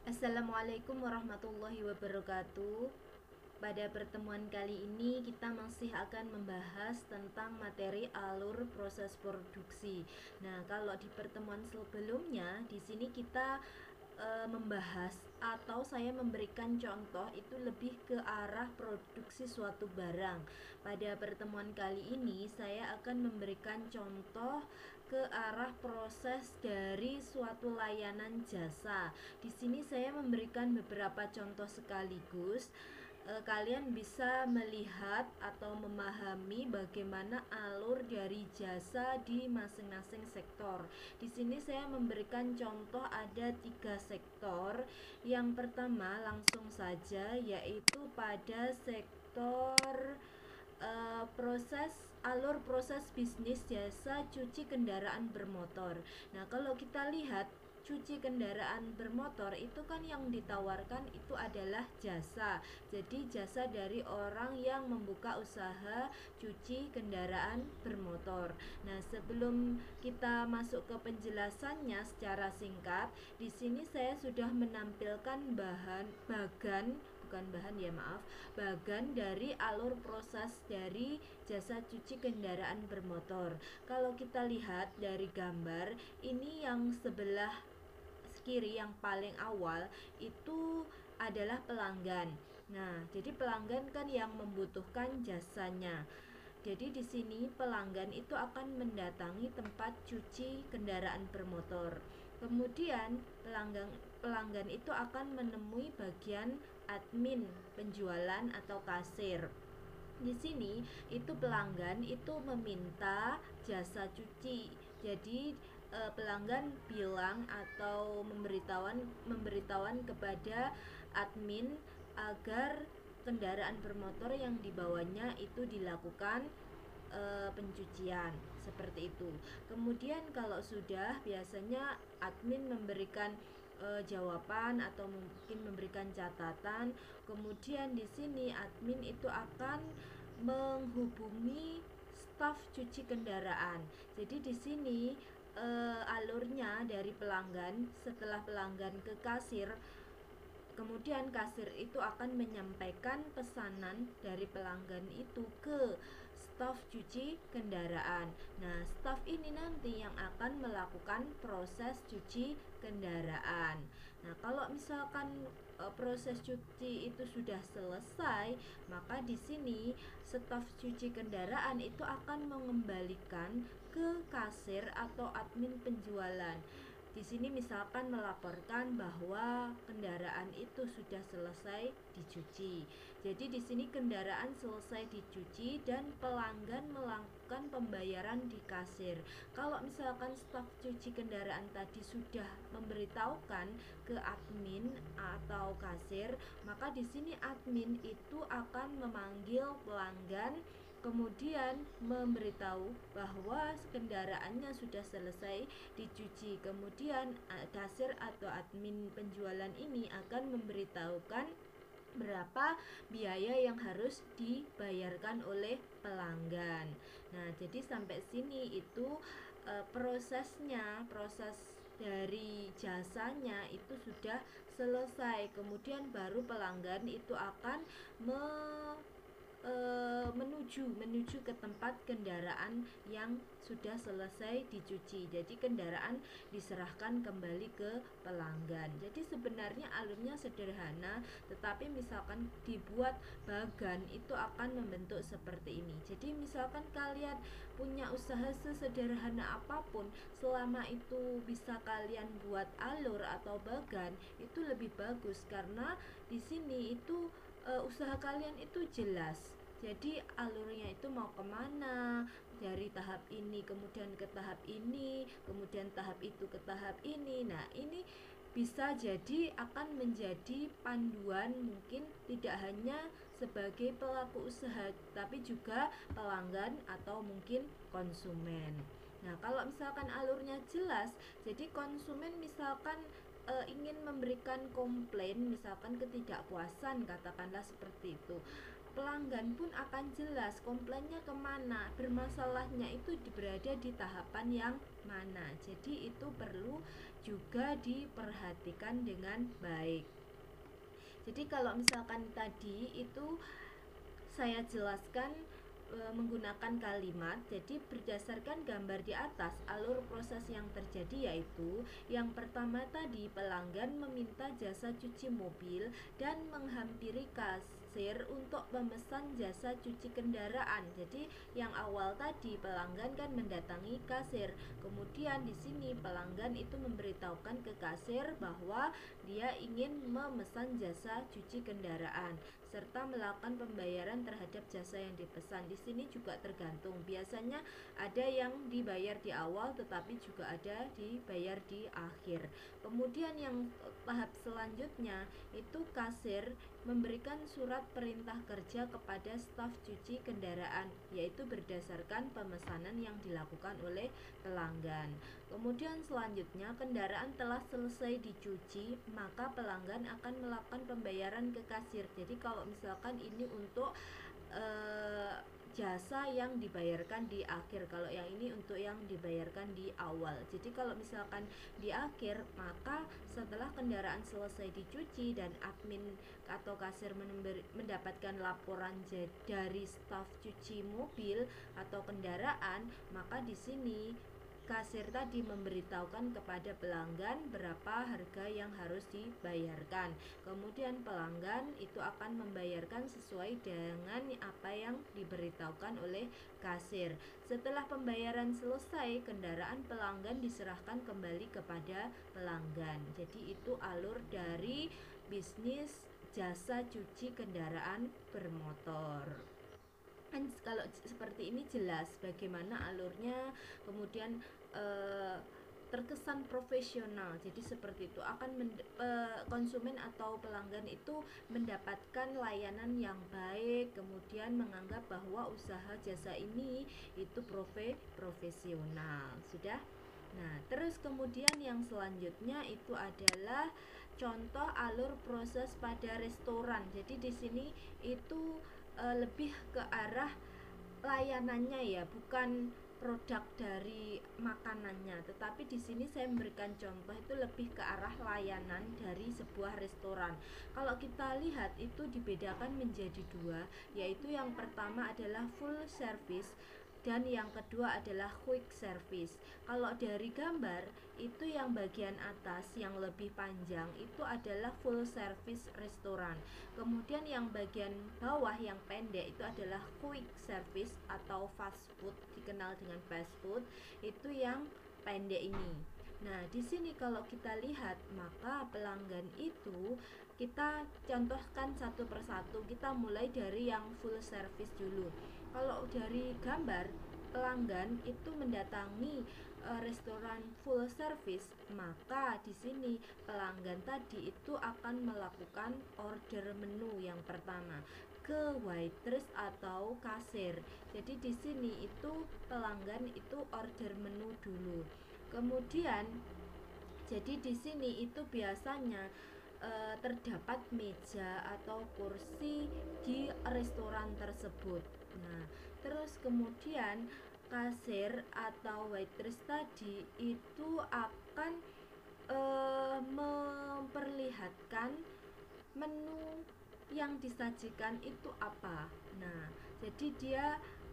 Assalamualaikum warahmatullahi wabarakatuh. Pada pertemuan kali ini kita masih akan membahas tentang materi alur proses produksi. Nah, kalau di pertemuan sebelumnya di sini kita membahas atau saya memberikan contoh itu lebih ke arah produksi suatu barang. Pada pertemuan kali ini saya akan memberikan contoh ke arah proses dari suatu layanan jasa. Di sini saya memberikan beberapa contoh sekaligus. Kalian bisa melihat atau memahami bagaimana alur dari jasa di masing-masing sektor. Di sini saya memberikan contoh ada 3 sektor. Yang pertama langsung saja yaitu pada sektor alur proses bisnis jasa cuci kendaraan bermotor. Nah, kalau kita lihat cuci kendaraan bermotor itu kan yang ditawarkan itu adalah jasa. Jadi jasa dari orang yang membuka usaha cuci kendaraan bermotor. Nah, sebelum kita masuk ke penjelasannya secara singkat, di sini saya sudah menampilkan bagan dari alur proses dari jasa cuci kendaraan bermotor. Kalau kita lihat dari gambar, ini yang sebelah kiri yang paling awal itu adalah pelanggan. Nah, jadi pelanggan kan yang membutuhkan jasanya. Jadi di sini pelanggan itu akan mendatangi tempat cuci kendaraan bermotor. Kemudian pelanggan itu akan menemui bagian admin penjualan atau kasir. Di sini itu pelanggan itu meminta jasa cuci. Jadi pelanggan bilang atau memberitahuan kepada admin agar kendaraan bermotor yang dibawanya itu dilakukan pencucian seperti itu. Kemudian kalau sudah biasanya admin memberikan jawaban atau mungkin memberikan catatan. Kemudian di sini admin itu akan menghubungi staf cuci kendaraan. Jadi di sini alurnya dari pelanggan, setelah pelanggan ke kasir, kemudian kasir itu akan menyampaikan pesanan dari pelanggan itu ke staf cuci kendaraan. Nah, staf ini nanti yang akan melakukan proses cuci kendaraan. Nah, kalau misalkan proses cuci itu sudah selesai, maka di sini staf cuci kendaraan itu akan mengembalikan ke kasir atau admin penjualan. Di sini misalkan melaporkan bahwa kendaraan itu sudah selesai dicuci. Jadi di sini kendaraan selesai dicuci dan pelanggan melakukan pembayaran di kasir. Kalau misalkan staf cuci kendaraan tadi sudah memberitahukan ke admin atau kasir, maka di sini admin itu akan memanggil pelanggan, kemudian memberitahu bahwa kendaraannya sudah selesai dicuci. Kemudian kasir atau admin penjualan ini akan memberitahukan berapa biaya yang harus dibayarkan oleh pelanggan. Nah, jadi sampai sini itu proses dari jasanya itu sudah selesai. Kemudian baru pelanggan itu akan menuju ke tempat kendaraan yang sudah selesai dicuci. Jadi kendaraan diserahkan kembali ke pelanggan. Jadi sebenarnya alurnya sederhana, tetapi misalkan dibuat bagan itu akan membentuk seperti ini. Jadi misalkan kalian punya usaha sesederhana apapun, selama itu bisa kalian buat alur atau bagan, itu lebih bagus karena di sini itu usaha kalian itu jelas. Jadi alurnya itu mau kemana, dari tahap ini kemudian ke tahap ini, kemudian tahap itu ke tahap ini. Nah, ini bisa jadi akan menjadi panduan, mungkin tidak hanya sebagai pelaku usaha tapi juga pelanggan atau mungkin konsumen. Nah, kalau misalkan alurnya jelas, jadi konsumen misalkan ingin memberikan komplain, misalkan ketidakpuasan, katakanlah seperti itu, pelanggan pun akan jelas komplainnya kemana, bermasalahnya itu berada di tahapan yang mana. Jadi itu perlu juga diperhatikan dengan baik. Jadi kalau misalkan tadi itu saya jelaskan menggunakan kalimat. Jadi berdasarkan gambar di atas, alur proses yang terjadi yaitu yang pertama tadi, pelanggan meminta jasa cuci mobil dan menghampiri kasir untuk memesan jasa cuci kendaraan. Jadi yang awal tadi pelanggan kan mendatangi kasir. Kemudian di sini pelanggan itu memberitahukan ke kasir bahwa dia ingin memesan jasa cuci kendaraan serta melakukan pembayaran terhadap jasa yang dipesan. Di sini juga tergantung. Biasanya ada yang dibayar di awal tetapi juga ada dibayar di akhir. Kemudian yang tahap selanjutnya itu kasir memberikan surat perintah kerja kepada staf cuci kendaraan, yaitu berdasarkan pemesanan yang dilakukan oleh pelanggan. Kemudian selanjutnya kendaraan telah selesai dicuci, maka pelanggan akan melakukan pembayaran ke kasir. Jadi kalau misalkan ini untuk jasa yang dibayarkan di akhir, kalau yang ini untuk yang dibayarkan di awal. Jadi kalau misalkan di akhir, maka setelah kendaraan selesai dicuci dan admin atau kasir mendapatkan laporan dari staf cuci mobil atau kendaraan, maka di sini kasir tadi memberitahukan kepada pelanggan berapa harga yang harus dibayarkan. Kemudian pelanggan itu akan membayarkan sesuai dengan apa yang diberitahukan oleh kasir. Setelah pembayaran selesai, kendaraan pelanggan diserahkan kembali kepada pelanggan. Jadi itu alur dari bisnis jasa cuci kendaraan bermotor. Kalau seperti ini jelas bagaimana alurnya, kemudian terkesan profesional. Jadi seperti itu akan konsumen atau pelanggan itu mendapatkan layanan yang baik, kemudian menganggap bahwa usaha jasa ini itu profesional. Sudah. Nah, terus kemudian yang selanjutnya itu adalah contoh alur proses pada restoran. Jadi di sini itu lebih ke arah layanannya ya, bukan produk dari makanannya, tetapi di sini saya memberikan contoh itu lebih ke arah layanan dari sebuah restoran. Kalau kita lihat itu dibedakan menjadi dua, yaitu yang pertama adalah full service dan yang kedua adalah quick service. Kalau dari gambar itu yang bagian atas yang lebih panjang itu adalah full service restoran. Kemudian yang bagian bawah yang pendek itu adalah quick service atau fast food, dikenal dengan fast food, itu yang pendek ini. Nah, di sini kalau kita lihat, maka pelanggan itu kita contohkan satu persatu. Kita mulai dari yang full service dulu. Kalau dari gambar, pelanggan itu mendatangi restoran full service, maka di sini pelanggan tadi itu akan melakukan order menu yang pertama ke waitress atau kasir. Jadi di sini itu pelanggan itu order menu dulu. Kemudian jadi di sini itu biasanya terdapat meja atau kursi di restoran tersebut. Nah, terus kemudian kasir atau waitress tadi itu akan memperlihatkan menu yang disajikan itu apa. Nah, jadi dia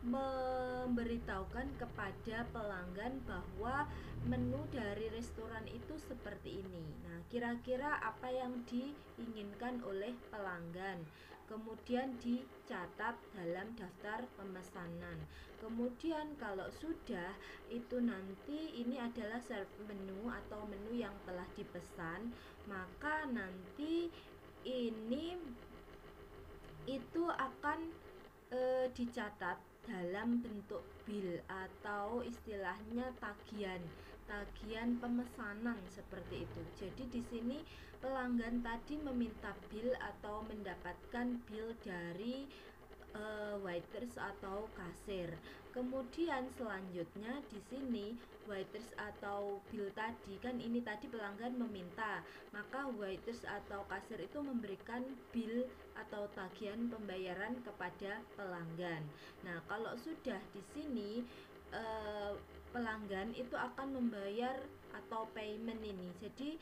memberitahukan kepada pelanggan bahwa menu dari restoran itu seperti ini. Nah, kira-kira apa yang diinginkan oleh pelanggan. Kemudian dicatat dalam daftar pemesanan. Kemudian kalau sudah itu nanti ini adalah serve menu atau menu yang telah dipesan, maka nanti ini itu akan dicatat dalam bentuk bill atau istilahnya tagihan pemesanan seperti itu. Jadi di sini pelanggan tadi meminta bill atau mendapatkan bill dari waitress atau kasir. Kemudian selanjutnya di sini waitress atau bill tadi kan ini tadi pelanggan meminta, maka waitress atau kasir itu memberikan bill atau tagihan pembayaran kepada pelanggan. Nah, kalau sudah di sini pelanggan itu akan membayar atau payment ini. Jadi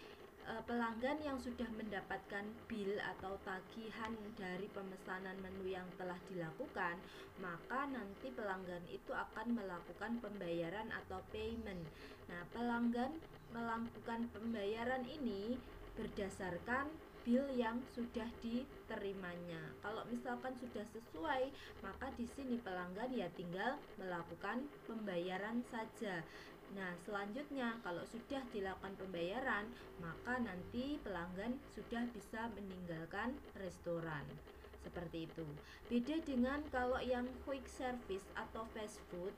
pelanggan yang sudah mendapatkan bill atau tagihan dari pemesanan menu yang telah dilakukan, maka nanti pelanggan itu akan melakukan pembayaran atau payment. Nah, pelanggan melakukan pembayaran ini berdasarkan bill yang sudah diterimanya. Kalau misalkan sudah sesuai, maka di sini pelanggan ya tinggal melakukan pembayaran saja. Nah, selanjutnya kalau sudah dilakukan pembayaran, maka nanti pelanggan sudah bisa meninggalkan restoran. Seperti itu. Beda dengan kalau yang quick service atau fast food,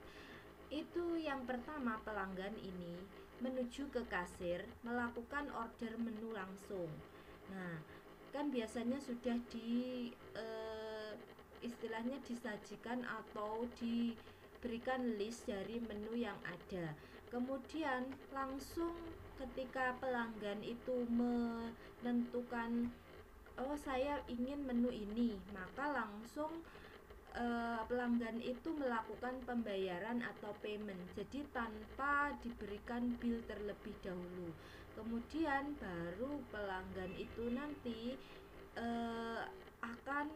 itu yang pertama pelanggan ini menuju ke kasir melakukan order menu langsung. Nah, kan biasanya sudah istilahnya disajikan atau diberikan list dari menu yang ada. Kemudian langsung ketika pelanggan itu menentukan, oh saya ingin menu ini, maka langsung pelanggan itu melakukan pembayaran atau payment, jadi tanpa diberikan bill terlebih dahulu. Kemudian baru pelanggan itu nanti akan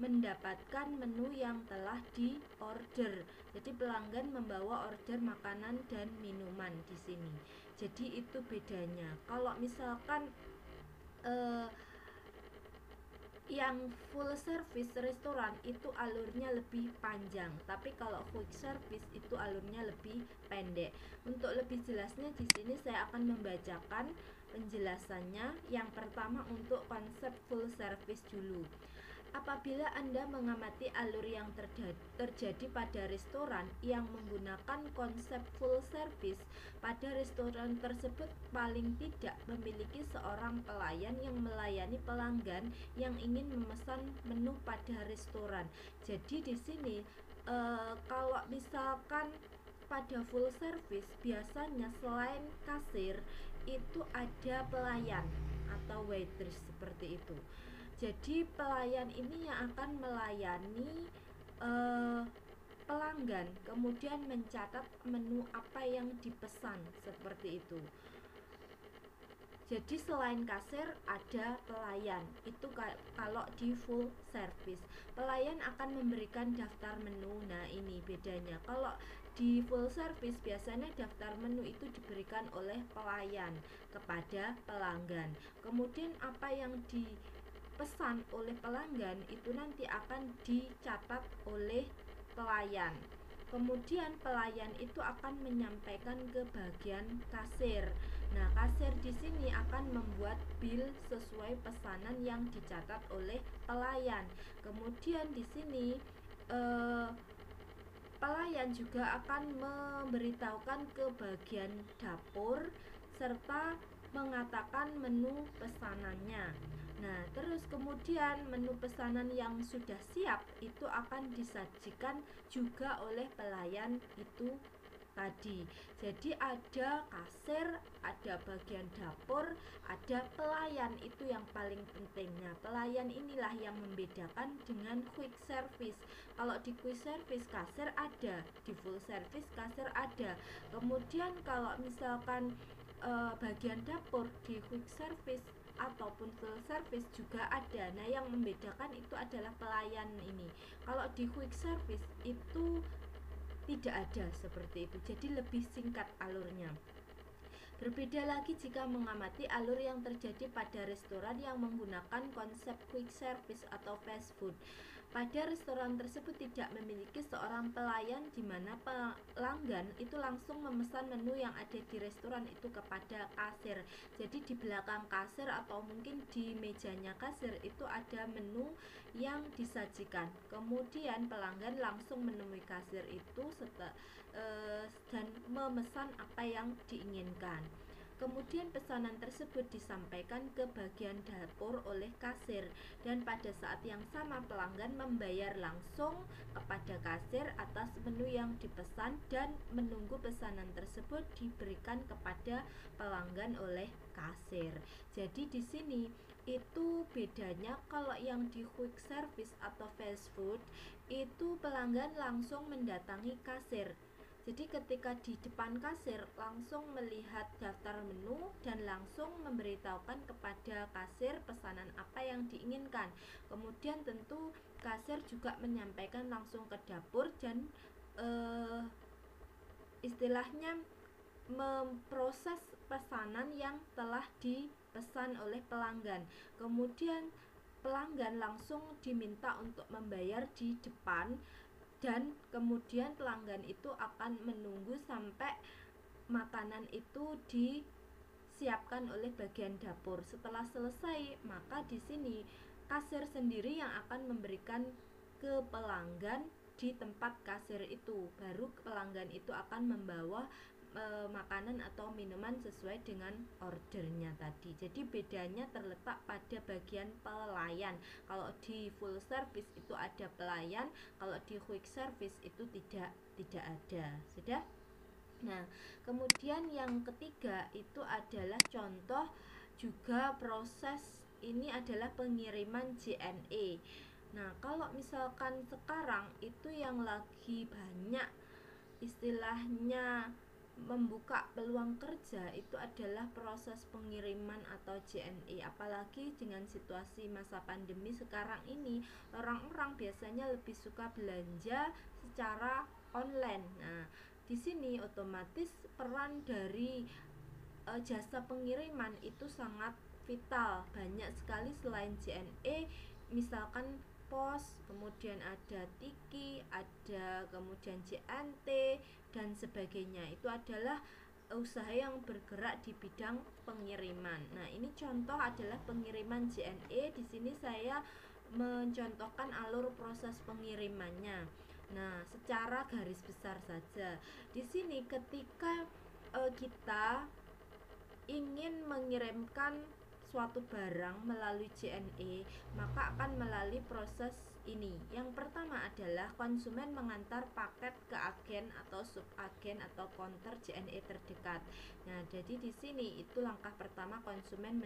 mendapatkan menu yang telah di order. Jadi pelanggan membawa order makanan dan minuman di sini. Jadi itu bedanya. Kalau misalkan yang full service restoran itu alurnya lebih panjang, tapi kalau quick service itu alurnya lebih pendek. Untuk lebih jelasnya di sini saya akan membacakan penjelasannya. Yang pertama untuk konsep full service dulu. Apabila Anda mengamati alur yang terjadi pada restoran yang menggunakan konsep full service, pada restoran tersebut paling tidak memiliki seorang pelayan yang melayani pelanggan yang ingin memesan menu pada restoran. Jadi di sini kalau misalkan pada full service biasanya selain kasir itu ada pelayan atau waitress seperti itu. Jadi pelayan ini yang akan melayani pelanggan, kemudian mencatat menu apa yang dipesan seperti itu. Jadi selain kasir ada pelayan. Itu kalau di full service. Pelayan akan memberikan daftar menu. Nah, ini bedanya. Kalau di full service biasanya daftar menu itu diberikan oleh pelayan kepada pelanggan. Kemudian apa yang dipesan oleh pelanggan itu nanti akan dicatat oleh pelayan. Kemudian pelayan itu akan menyampaikan ke bagian kasir. Nah, kasir di sini akan membuat bill sesuai pesanan yang dicatat oleh pelayan. Kemudian di sini pelayan juga akan memberitahukan ke bagian dapur serta mengatakan menu pesanannya. Nah, terus kemudian menu pesanan yang sudah siap itu akan disajikan juga oleh pelayan itu tadi. Jadi ada kasir, ada bagian dapur, ada pelayan, itu yang paling penting. Nah, pelayan inilah yang membedakan dengan quick service. Kalau di quick service kasir ada, di full service kasir ada. Kemudian kalau misalkan bagian dapur di quick service ataupun full service juga ada. Nah, yang membedakan itu adalah pelayan ini. Kalau di quick service itu tidak ada seperti itu, jadi lebih singkat alurnya. Berbeda lagi jika mengamati alur yang terjadi pada restoran yang menggunakan konsep quick service atau fast food. Pada restoran tersebut tidak memiliki seorang pelayan di mana pelanggan itu langsung memesan menu yang ada di restoran itu kepada kasir. Jadi di belakang kasir atau mungkin di mejanya kasir itu ada menu yang disajikan. Kemudian pelanggan langsung menemui kasir itu dan memesan apa yang diinginkan. Kemudian pesanan tersebut disampaikan ke bagian dapur oleh kasir, dan pada saat yang sama pelanggan membayar langsung kepada kasir atas menu yang dipesan dan menunggu pesanan tersebut diberikan kepada pelanggan oleh kasir. Jadi di sini itu bedanya. Kalau yang di quick service atau fast food itu pelanggan langsung mendatangi kasir. Jadi ketika di depan kasir langsung melihat daftar menu dan langsung memberitahukan kepada kasir pesanan apa yang diinginkan. Kemudian tentu kasir juga menyampaikan langsung ke dapur dan istilahnya memproses pesanan yang telah dipesan oleh pelanggan. Kemudian pelanggan langsung diminta untuk membayar di depan, dan kemudian pelanggan itu akan menunggu sampai makanan itu disiapkan oleh bagian dapur. Setelah selesai, maka di sini kasir sendiri yang akan memberikan ke pelanggan di tempat kasir itu. Baru pelanggan itu akan membawa makanan atau minuman sesuai dengan ordernya tadi. Jadi bedanya terletak pada bagian pelayan. Kalau di full service itu ada pelayan, kalau di quick service itu tidak ada. Sudah? Nah, kemudian yang ketiga itu adalah contoh juga proses ini adalah pengiriman JNE. Nah, kalau misalkan sekarang itu yang lagi banyak istilahnya membuka peluang kerja itu adalah proses pengiriman atau JNE. Apalagi dengan situasi masa pandemi sekarang ini, orang-orang biasanya lebih suka belanja secara online. Nah, di sini otomatis peran dari jasa pengiriman itu sangat vital. Banyak sekali selain JNE, misalkan pos, kemudian ada Tiki, ada kemudian JNT dan sebagainya. Itu adalah usaha yang bergerak di bidang pengiriman. Nah, ini contoh adalah pengiriman JNE. Di sini saya mencontohkan alur proses pengirimannya. Nah, secara garis besar saja. Di sini ketika kita ingin mengirimkan suatu barang melalui JNE, maka akan melalui proses ini. Yang pertama adalah konsumen mengantar paket ke agen atau subagen atau counter JNE terdekat. Nah, jadi di sini itu langkah pertama konsumen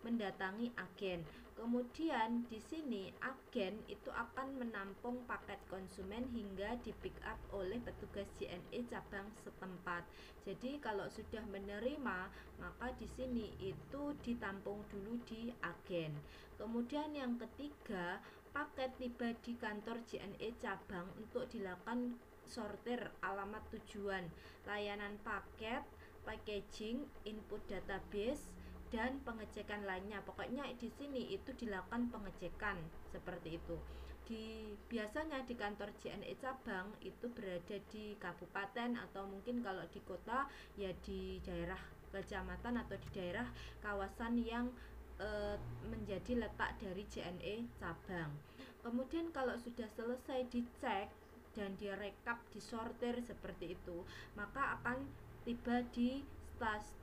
mendatangi agen. Kemudian di sini agen itu akan menampung paket konsumen hingga di pick up oleh petugas JNE cabang setempat. Jadi kalau sudah menerima, maka di sini itu ditampung dulu di agen. Kemudian yang ketiga, paket tiba di kantor JNE cabang untuk dilakukan sortir alamat tujuan, layanan paket, packaging, input database, dan pengecekan lainnya. Pokoknya di sini itu dilakukan pengecekan seperti itu. Biasanya di kantor JNE cabang itu berada di kabupaten atau mungkin kalau di kota ya di daerah kecamatan atau di daerah kawasan yang menjadi letak dari JNE cabang. Kemudian kalau sudah selesai dicek dan direkap, disortir seperti itu, maka akan tiba di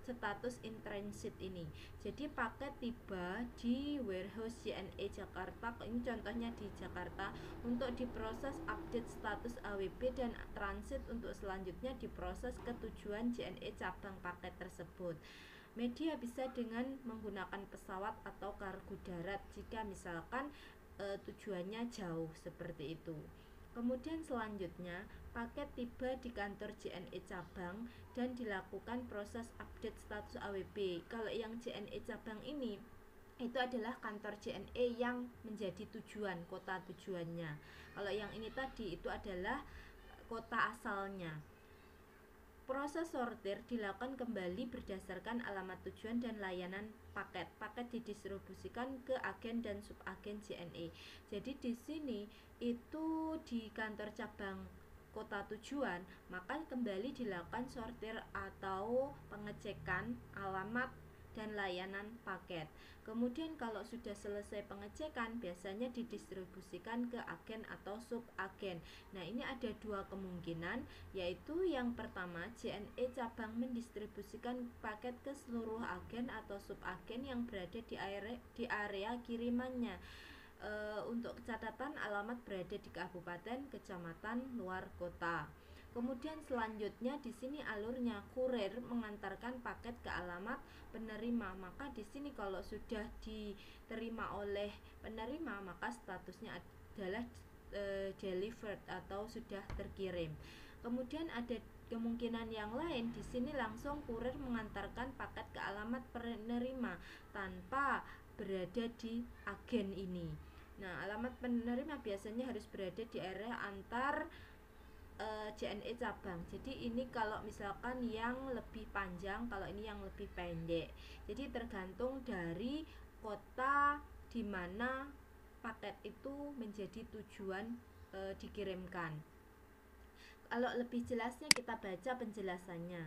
status in transit ini. Jadi paket tiba di warehouse JNE Jakarta, ini contohnya di Jakarta, untuk diproses update status AWB dan transit untuk selanjutnya diproses ke tujuan JNE cabang paket tersebut. Media bisa dengan menggunakan pesawat atau kargo darat jika misalkan tujuannya jauh seperti itu. Kemudian selanjutnya paket tiba di kantor JNE cabang dan dilakukan proses update status AWB. Kalau yang JNE cabang ini itu adalah kantor JNE yang menjadi tujuan, kota tujuannya. Kalau yang ini tadi itu adalah kota asalnya. Proses sortir dilakukan kembali berdasarkan alamat tujuan dan layanan paket. Paket didistribusikan ke agen dan subagen JNE. Jadi di sini itu di kantor cabang kota tujuan, maka kembali dilakukan sortir atau pengecekan alamat dan layanan paket. Kemudian kalau sudah selesai pengecekan, biasanya didistribusikan ke agen atau subagen. Nah, ini ada dua kemungkinan, yaitu yang pertama JNE cabang mendistribusikan paket ke seluruh agen atau subagen yang berada di area kirimannya. Untuk catatan, alamat berada di kabupaten, kecamatan, luar kota. Kemudian selanjutnya di sini alurnya kurir mengantarkan paket ke alamat penerima. Maka di sini kalau sudah diterima oleh penerima, maka statusnya adalah delivered atau sudah terkirim. Kemudian ada kemungkinan yang lain, di sini langsung kurir mengantarkan paket ke alamat penerima tanpa berada di agen ini. Nah, alamat penerima biasanya harus berada di area antar JNE cabang. Jadi ini kalau misalkan yang lebih panjang, kalau ini yang lebih pendek. Jadi tergantung dari kota di mana paket itu menjadi tujuan dikirimkan. Kalau lebih jelasnya kita baca penjelasannya.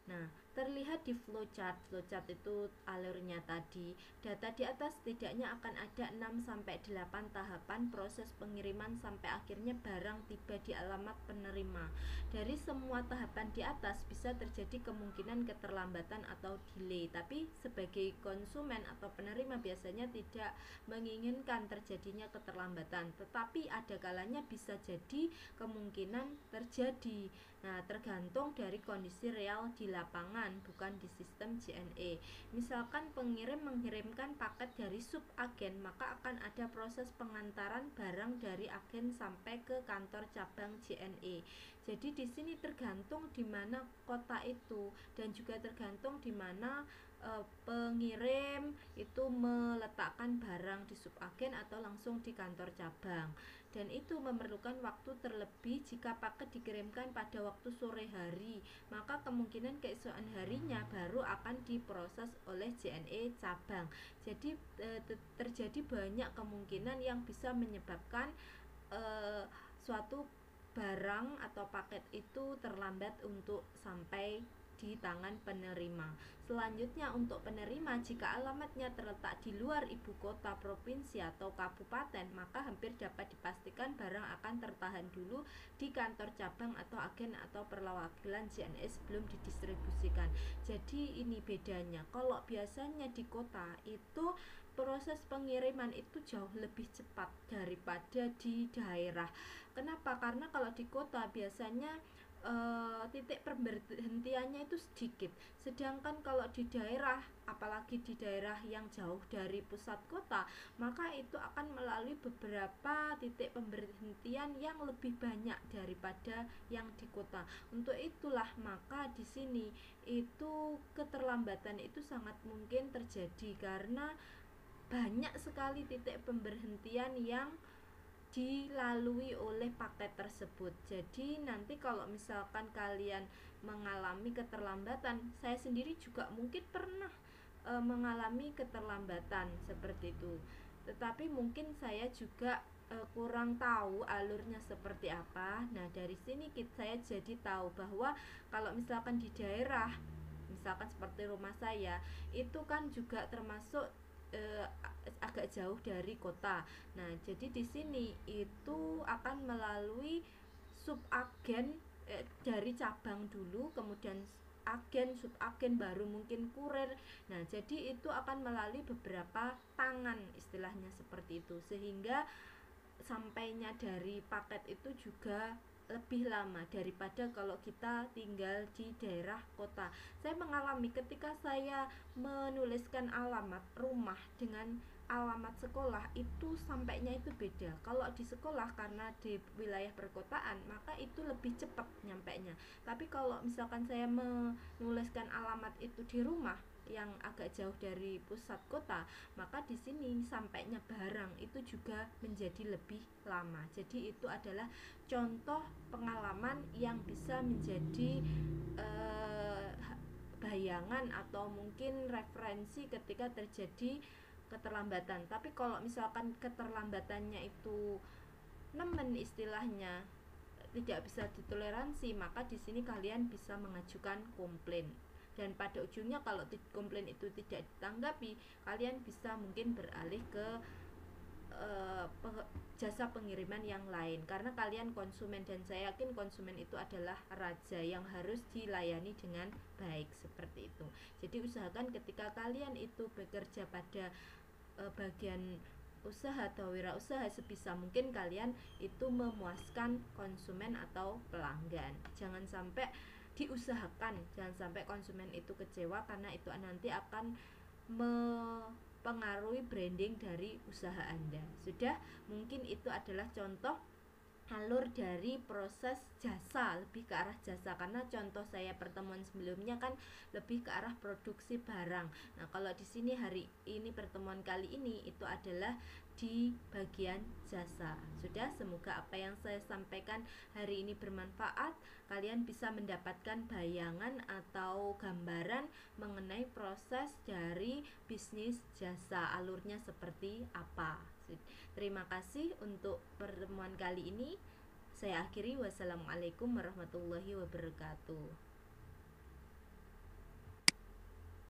Nah, terlihat di flowchart. Flowchart itu alurnya tadi. Data di atas setidaknya akan ada 6 sampai 8 tahapan proses pengiriman sampai akhirnya barang tiba di alamat penerima. Dari semua tahapan di atas bisa terjadi kemungkinan keterlambatan atau delay. Tapi sebagai konsumen atau penerima biasanya tidak menginginkan terjadinya keterlambatan, tetapi ada kalanya bisa jadi kemungkinan terjadi. Nah, tergantung dari kondisi real di lapangan, bukan di sistem JNE. Misalkan pengirim mengirimkan paket dari subagen, maka akan ada proses pengantaran barang dari agen sampai ke kantor cabang JNE. Jadi di sini tergantung di mana kota itu, dan juga tergantung di mana pengirim itu meletakkan barang di subagen atau langsung di kantor cabang. Dan itu memerlukan waktu terlebih. Jika paket dikirimkan pada waktu sore hari, maka kemungkinan keesokan harinya baru akan diproses oleh JNE cabang. Jadi terjadi banyak kemungkinan yang bisa menyebabkan suatu barang atau paket itu terlambat untuk sampai di tangan penerima. Selanjutnya untuk penerima, jika alamatnya terletak di luar ibu kota, provinsi atau kabupaten, maka hampir dapat dipastikan barang akan tertahan dulu di kantor cabang atau agen atau perwakilan JNE sebelum didistribusikan. Jadi ini bedanya. Kalau biasanya di kota itu proses pengiriman itu jauh lebih cepat daripada di daerah. Kenapa? Karena kalau di kota biasanya titik pemberhentiannya itu sedikit. Sedangkan kalau di daerah, apalagi di daerah yang jauh dari pusat kota, maka itu akan melalui beberapa titik pemberhentian yang lebih banyak daripada yang di kota. Untuk itulah maka di sini itu keterlambatan itu sangat mungkin terjadi karena banyak sekali titik pemberhentian yang dilalui oleh paket tersebut. Jadi nanti kalau misalkan kalian mengalami keterlambatan, saya sendiri juga mungkin pernah mengalami keterlambatan seperti itu. Tetapi mungkin saya juga kurang tahu alurnya seperti apa. Nah, dari sini saya jadi tahu bahwa kalau misalkan di daerah, misalkan seperti rumah saya, itu kan juga termasuk agak jauh dari kota. Nah, jadi di sini itu akan melalui subagen dari cabang dulu, kemudian agen, subagen, baru mungkin kurir. Nah, jadi itu akan melalui beberapa tangan, istilahnya seperti itu, sehingga sampainya dari paket itu juga lebih lama daripada kalau kita tinggal di daerah kota. Saya mengalami ketika saya menuliskan alamat rumah dengan alamat sekolah, itu sampainya itu beda. Kalau di sekolah karena di wilayah perkotaan, maka itu lebih cepat nyampainya. Tapi kalau misalkan saya menuliskan alamat itu di rumah yang agak jauh dari pusat kota, maka di sini sampainya barang itu juga menjadi lebih lama. Jadi itu adalah contoh pengalaman yang bisa menjadi bayangan atau mungkin referensi ketika terjadi keterlambatan. Tapi kalau misalkan keterlambatannya itu nemen, istilahnya tidak bisa ditoleransi, maka di sini kalian bisa mengajukan komplain. Dan pada ujungnya kalau komplain itu tidak ditanggapi, kalian bisa mungkin beralih ke jasa pengiriman yang lain, karena kalian konsumen dan saya yakin konsumen itu adalah raja yang harus dilayani dengan baik, seperti itu. Jadi usahakan ketika kalian itu bekerja pada bagian usaha atau wirausaha, sebisa mungkin kalian itu memuaskan konsumen atau pelanggan. Jangan sampai diusahakan, jangan sampai konsumen itu kecewa, karena itu nanti akan mempengaruhi branding dari usaha Anda. Sudah, mungkin itu adalah contoh alur dari proses jasa, lebih ke arah jasa, karena contoh saya pertemuan sebelumnya kan lebih ke arah produksi barang. Nah, kalau di sini hari ini pertemuan kali ini itu adalah di bagian jasa. Sudah, semoga apa yang saya sampaikan hari ini bermanfaat. Kalian bisa mendapatkan bayangan atau gambaran mengenai proses dari bisnis jasa, alurnya seperti apa. Terima kasih untuk pertemuan kali ini. Saya akhiri, wassalamualaikum warahmatullahi wabarakatuh.